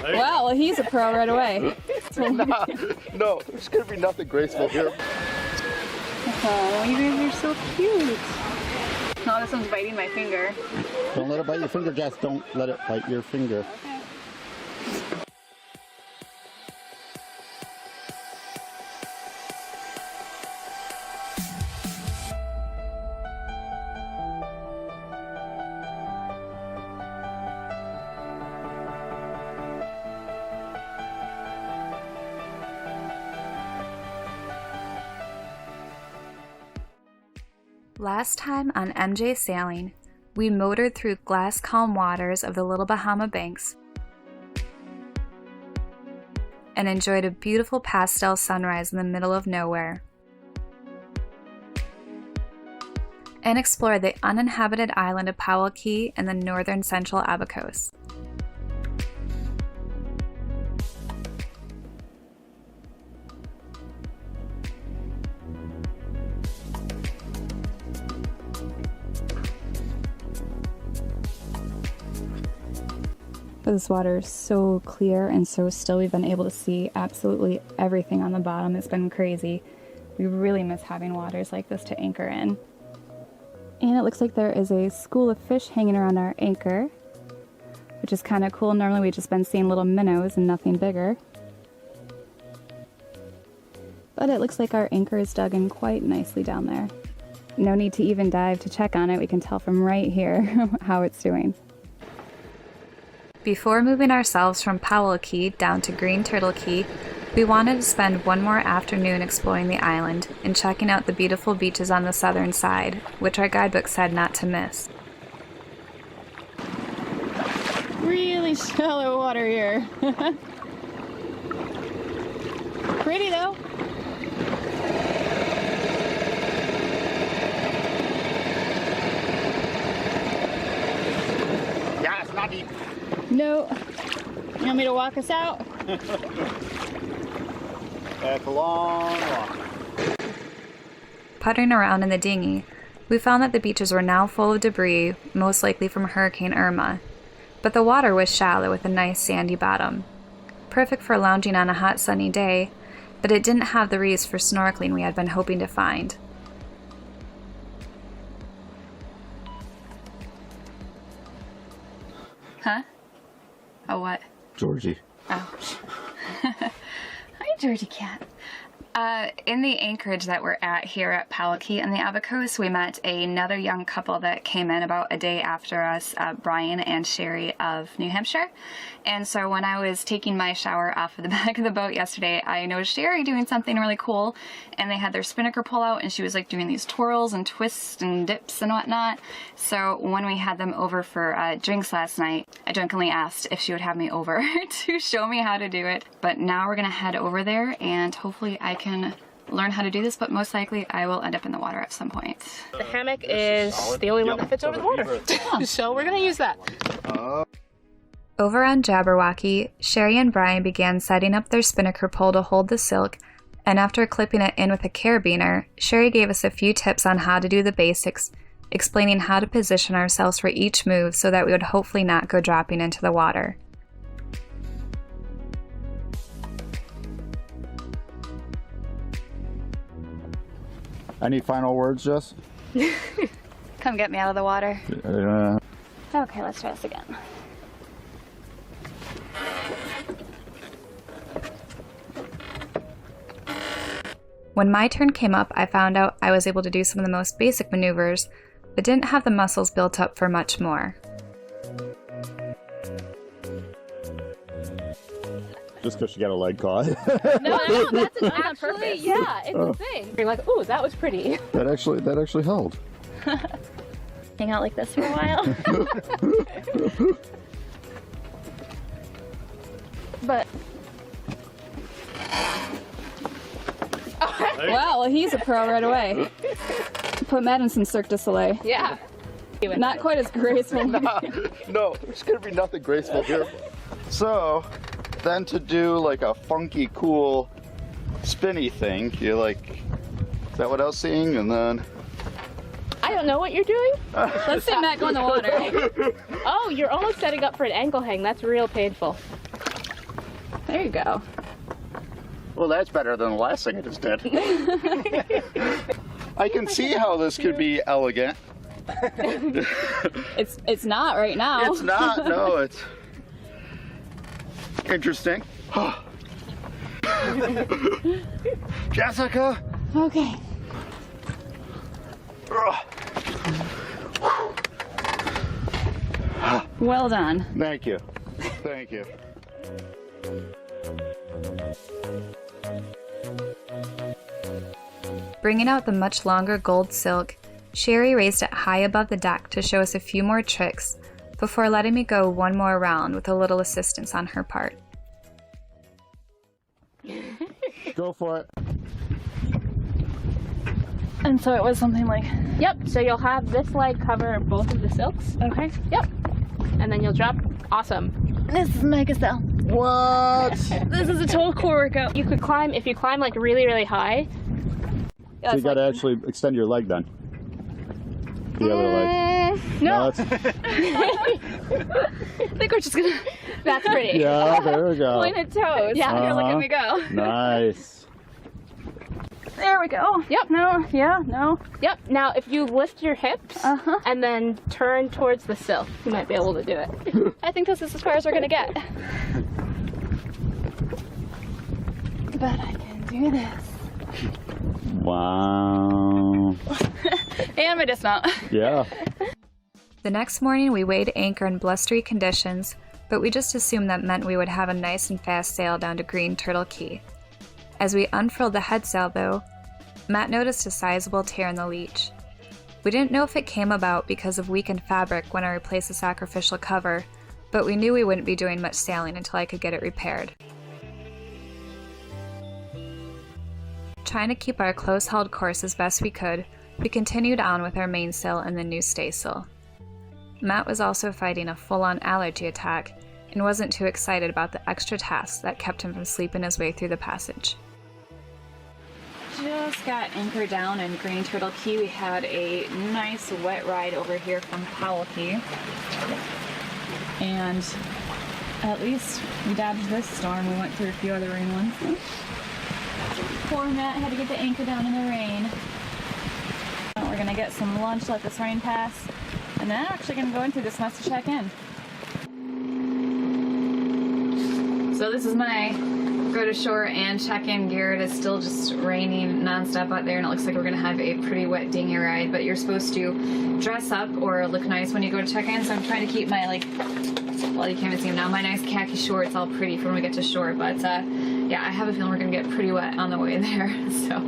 Wow, well, he's a pro right away. No, there's gonna be nothing graceful here. Oh, you guys are so cute. No, this one's biting my finger. Don't let it bite your finger, Jess. Don't let it bite your finger. Okay. Last time on MJ Sailing, we motored through glass calm waters of the Little Bahama Banks and enjoyed a beautiful pastel sunrise in the middle of nowhere, and explored the uninhabited island of Powell Cay in the northern central Abacos. This water is so clear and so still. We've been able to see absolutely everything on the bottom. It's been crazy. We really miss having waters like this to anchor in. And it looks like there is a school of fish hanging around our anchor, which is kind of cool. Normally we've just been seeing little minnows and nothing bigger. But it looks like our anchor is dug in quite nicely down there. No need to even dive to check on it. We can tell from right here how it's doing. Before moving ourselves from Powell Cay down to Green Turtle Cay, we wanted to spend one more afternoon exploring the island and checking out the beautiful beaches on the southern side, which our guidebook said not to miss. Really shallow water here. Pretty though. Yeah, it's not deep. No. You want me to walk us out? That's a long walk. Puttering around in the dinghy, we found that the beaches were now full of debris, most likely from Hurricane Irma, but the water was shallow with a nice sandy bottom. Perfect for lounging on a hot sunny day, but it didn't have the reefs for snorkeling we had been hoping to find. Huh? Oh, what? Georgie. Oh. Hi, Georgie cat. In the anchorage that we're at here at Powell Cay and the Abacos, we met another young couple that came in about a day after us, Brian and Shari of New Hampshire. And so when I was taking my shower off of the back of the boat yesterday, I noticed Shari doing something really cool, and they had their spinnaker pull out, and she was like doing these twirls and twists and dips and whatnot. So when we had them over for drinks last night, I drunkenly asked if she would have me over to show me how to do it. But now we're gonna head over there, and hopefully I can learn how to do this, but most likely I will end up in the water at some point. The hammock is the only one that fits over the water. So we're gonna use that. Over on Jabberwocky, Shari and Brian began setting up their spinnaker pole to hold the silk, and after clipping it in with a carabiner, Shari gave us a few tips on how to do the basics, explaining how to position ourselves for each move so that we would hopefully not go dropping into the water. Any final words, Jess? Come get me out of the water. Okay, let's try this again. When my turn came up, I found out I was able to do some of the most basic maneuvers, but didn't have the muscles built up for much more. Just because she got a leg caught. No, that's on purpose. Yeah, it's a thing. You're like, ooh, that was pretty. That actually held. Hang out like this for a while. But wow, well, he's a pro right away. Put Matt in some Cirque du Soleil. Yeah. Not quite as graceful. No, there's gonna be nothing graceful here. So, then to do like a funky, cool, spinny thing, you're like, is that what I was seeing? And then I don't know what you're doing. Let's see Matt go in the water. Oh, you're almost setting up for an ankle hang. That's real painful. There you go. Well, that's better than the last thing I just did. I can see how this could be elegant. It's not right now. It's not, no, it's interesting. Jessica! Okay. Well done. Thank you. Thank you. Bringing out the much longer gold silk, Shari raised it high above the deck to show us a few more tricks before letting me go one more round with a little assistance on her part. Go for it. And so it was something like, yep, so you'll have this leg cover both of the silks. Okay. Yep. And then you'll drop. Awesome. This is mega cell. What? This is a total core workout. You could climb, if you climb like really, really high. So you got to actually extend your leg then. The other leg. No. That's, I think we're just gonna. That's pretty. yeah, there we go. Pointed toes. Yeah. Here, look at me go. Nice. There we go. Yep. No. Yeah. No. Yep. Now, if you lift your hips and then turn towards the silk, you might be able to do it. I think this is as far as we're gonna get. But I can do this. Wow. And my dismount. Yeah. The next morning we weighed anchor in blustery conditions, but we just assumed that meant we would have a nice and fast sail down to Green Turtle Cay. As we unfurled the headsail though, Matt noticed a sizable tear in the leech. We didn't know if it came about because of weakened fabric when I replaced the sacrificial cover, but we knew we wouldn't be doing much sailing until I could get it repaired. Trying to keep our close-held course as best we could, we continued on with our mainsail and the new staysail. Matt was also fighting a full-on allergy attack and wasn't too excited about the extra tasks that kept him from sleeping his way through the passage. Just got anchored down in Green Turtle Cay. We had a nice wet ride over here from Powell Cay. And at least we dodged this storm. We went through a few other rain ones. Poor Matt had to get the anchor down in the rain. We're gonna get some lunch, let this rain pass, and then I'm actually gonna go into this mess to check in. So this is my go to shore and check-in gear. It is still just raining nonstop out there, and it looks like we're gonna have a pretty wet dinghy ride, but you're supposed to dress up or look nice when you go to check in, so I'm trying to keep my, like, well, you can't even see them now, my nice khaki shorts all pretty for when we get to shore, but yeah, I have a feeling we're gonna get pretty wet on the way there, so.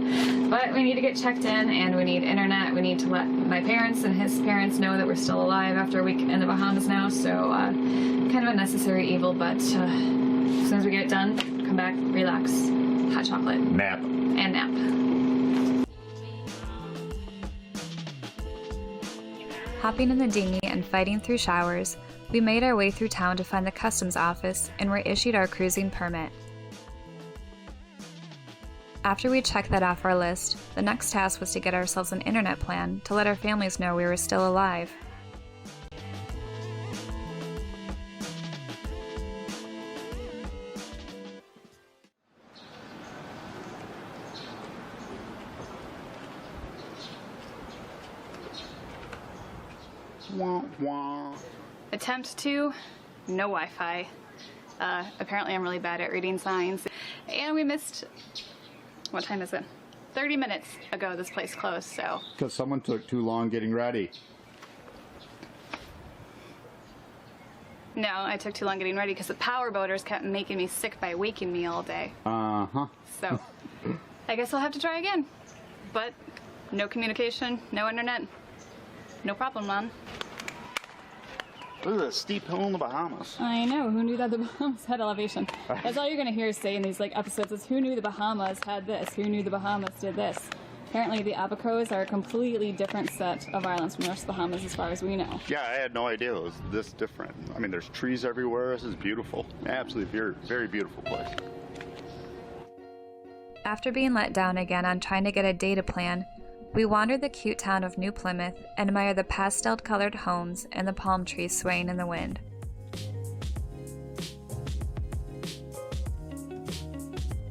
But we need to get checked in, and we need internet. We need to let my parents and his parents know that we're still alive after a week in the Bahamas now, so kind of a necessary evil, but as soon as we get it done, come back, relax, hot chocolate. Nap. And nap. Hopping in the dinghy and fighting through showers, we made our way through town to find the customs office and were issued our cruising permit. After we checked that off our list, the next task was to get ourselves an internet plan to let our families know we were still alive. Wah, wah. Attempt 2, no Wi-Fi. Apparently I'm really bad at reading signs. And we missed, what time is it? 30 minutes ago this place closed, so. Because someone took too long getting ready. No, I took too long getting ready because the power boaters kept making me sick by waking me all day. Uh-huh. So, I guess I'll have to try again. But, no communication, no internet. No problem, Mom. Look at this steep hill in the Bahamas. I know, who knew that the Bahamas had elevation? That's all you're gonna hear say in these like episodes is who knew the Bahamas had this, who knew the Bahamas did this. Apparently the Abacos are a completely different set of islands from the rest of the Bahamas as far as we know. Yeah, I had no idea it was this different. I mean, there's trees everywhere. This is beautiful. Absolutely very, very beautiful place. After being let down again on trying to get a data plan, we wandered the cute town of New Plymouth and admired the pastel-colored homes and the palm trees swaying in the wind.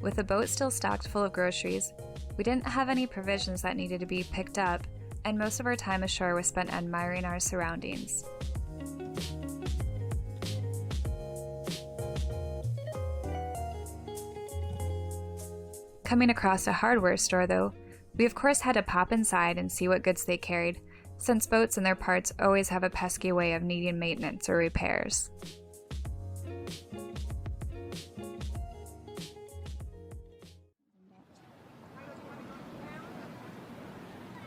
With the boat still stocked full of groceries, we didn't have any provisions that needed to be picked up, and most of our time ashore was spent admiring our surroundings. Coming across a hardware store, though, we of course had to pop inside and see what goods they carried, since boats and their parts always have a pesky way of needing maintenance or repairs.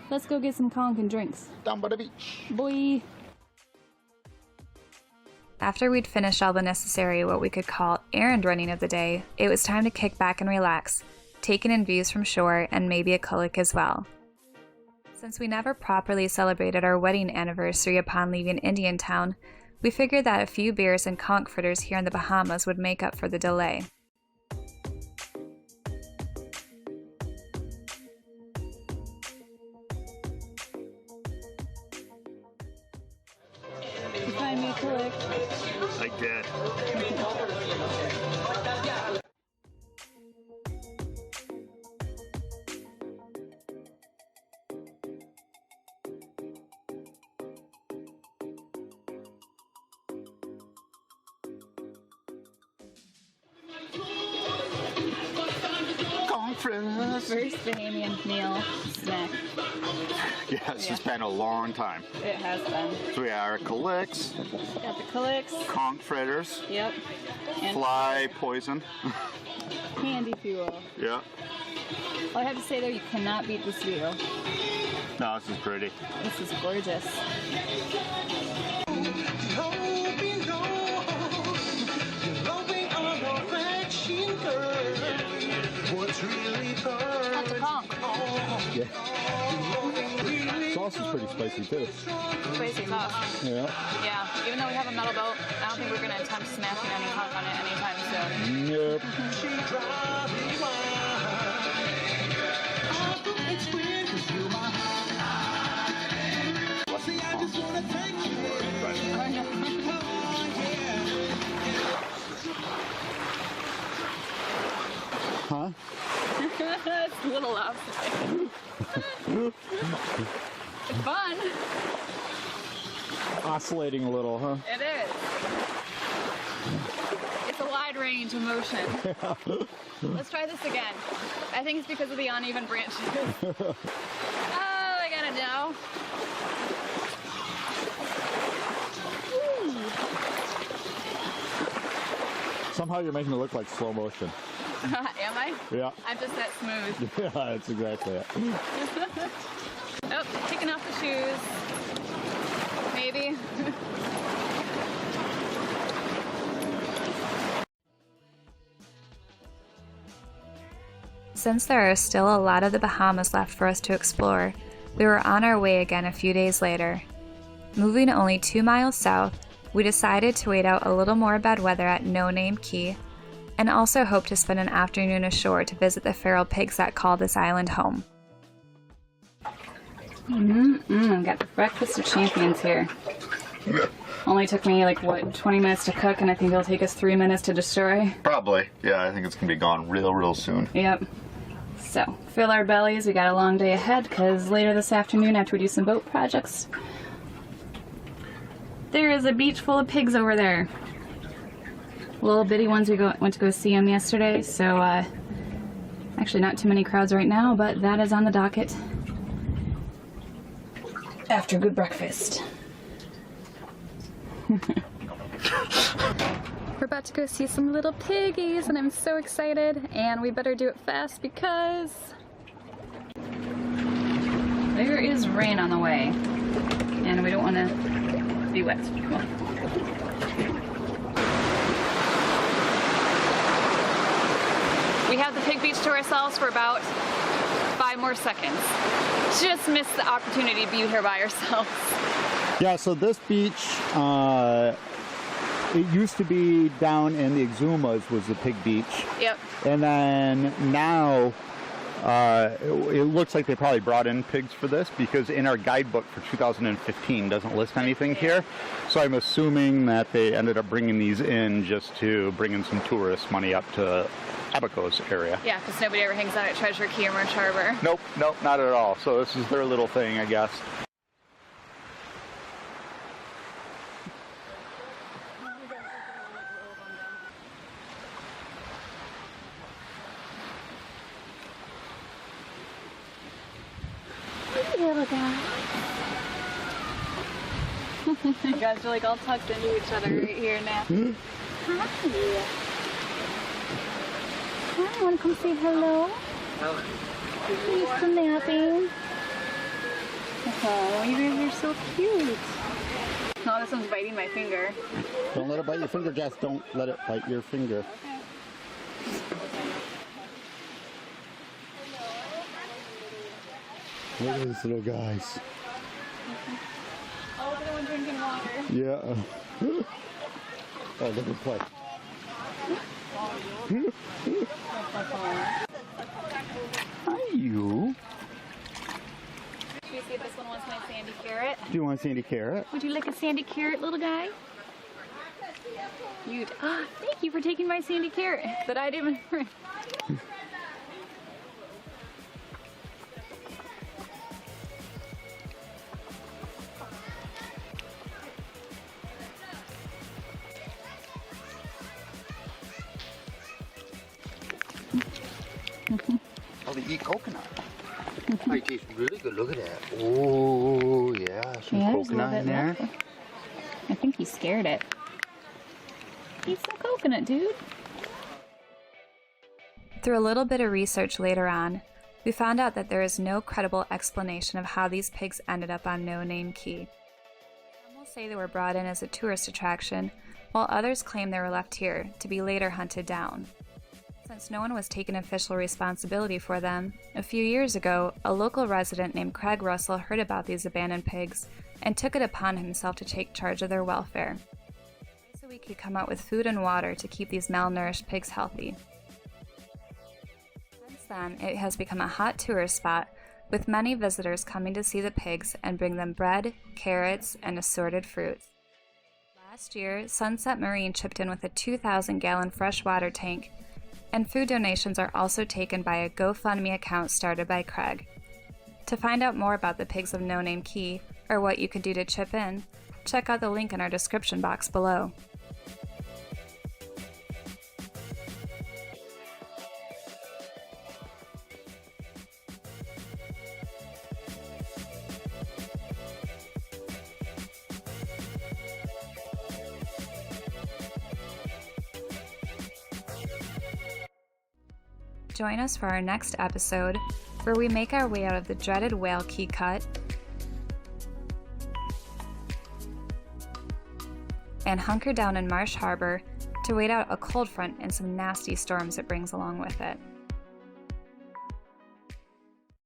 Let's go get some conch and drinks. Down by the beach. Boy. After we'd finished all the necessary, what we could call errand running of the day, it was time to kick back and relax, taking in views from shore and maybe a kulak as well. Since we never properly celebrated our wedding anniversary upon leaving Indiantown, we figured that a few beers and conch fritters here in the Bahamas would make up for the delay. You find me a kulak? I did. First Bahamian meal snack. Yes, it's been a long time. It has been. So we got our kulaks, Got the kulaks. conch fritters, Yep. And fly poison. candy fuel. Yeah. All I have to say though, you cannot beat this view. No, this is pretty. This is gorgeous. Lots of conch. Yeah. Sauce is pretty spicy too. Spicy sauce. Yeah. Yeah, even though we have a metal boat, I don't think we're going to attempt smashing any conch on it anytime soon. Yep. Huh? It's a little outside. It's fun. Oscillating a little, huh? It is. It's a wide range of motion. Let's try this again. I think it's because of the uneven branches. Oh, I got it now. Somehow you're making it look like slow motion. Am I? Yeah. I'm just that smooth. Yeah, that's exactly it. Oh, taking off the shoes. Maybe. Since there are still a lot of the Bahamas left for us to explore, we were on our way again a few days later. Moving only 2 miles south, we decided to wait out a little more bad weather at No Name Cay, and also hoped to spend an afternoon ashore to visit the feral pigs that call this island home. Got the breakfast of champions here. Only took me like, what, 20 minutes to cook, and I think it'll take us 3 minutes to destroy. Probably. Yeah, I think it's gonna be gone real soon. Yep. So, fill our bellies. We got a long day ahead, because later this afternoon, after we do some boat projects, there is a beach full of pigs over there. Little bitty ones. We went to go see them yesterday, so actually not too many crowds right now, but that is on the docket after good breakfast. We're about to go see some little piggies, and I'm so excited, and we better do it fast because there is rain on the way, and we don't want to be wet. Cool. We have the pig beach to ourselves for about 5 more seconds. Just missed the opportunity to be here by ourselves. Yeah, so this beach, it used to be down in the Exumas was the pig beach. Yep. And then now It looks like they probably brought in pigs for this because in our guidebook for 2015 doesn't list anything here. So I'm assuming that they ended up bringing these in just to bring in some tourist money up to Abacos area. Yeah, because nobody ever hangs out at Treasure Cay or Marsh Harbor. Nope, not at all. So this is their little thing, I guess. You guys are like all tucked into each other right here now. Hi. Hi, want to come say hello? He's still napping. Oh, you guys are so cute. No, this one's biting my finger. Don't let it bite your finger, Jess. Don't let it bite your finger. Look at these little guys. Oh, the one drinking water. Yeah. Oh, look at play. Hi, you. Should we see if this one wants my sandy carrot? Do you want a sandy carrot? Would you like a sandy carrot, little guy? You'd. Thank you for taking my sandy carrot that I didn't bring. Oh, they eat coconut. Oh, it tastes really good. Look at that. Oh, yeah. Some Yeah, there's a coconut little in bit there. left. I think he scared it. Eat some coconut, dude. Through a little bit of research later on, we found out that there is no credible explanation of how these pigs ended up on No Name Cay. Some will say they were brought in as a tourist attraction, while others claim they were left here to be later hunted down. Since no one was taking official responsibility for them, a few years ago, a local resident named Craig Russell heard about these abandoned pigs and took it upon himself to take charge of their welfare. Twice a week he'd come out with food and water to keep these malnourished pigs healthy. Since then, it has become a hot tourist spot, with many visitors coming to see the pigs and bring them bread, carrots, and assorted fruits. Last year, Sunset Marine chipped in with a 2,000-gallon freshwater tank, and food donations are also taken by a GoFundMe account started by Craig. To find out more about the pigs of No Name Cay, or what you can do to chip in, check out the link in our description box below. Join us for our next episode, where we make our way out of the dreaded Whale Cay cut and hunker down in Marsh Harbor to wait out a cold front and some nasty storms it brings along with it.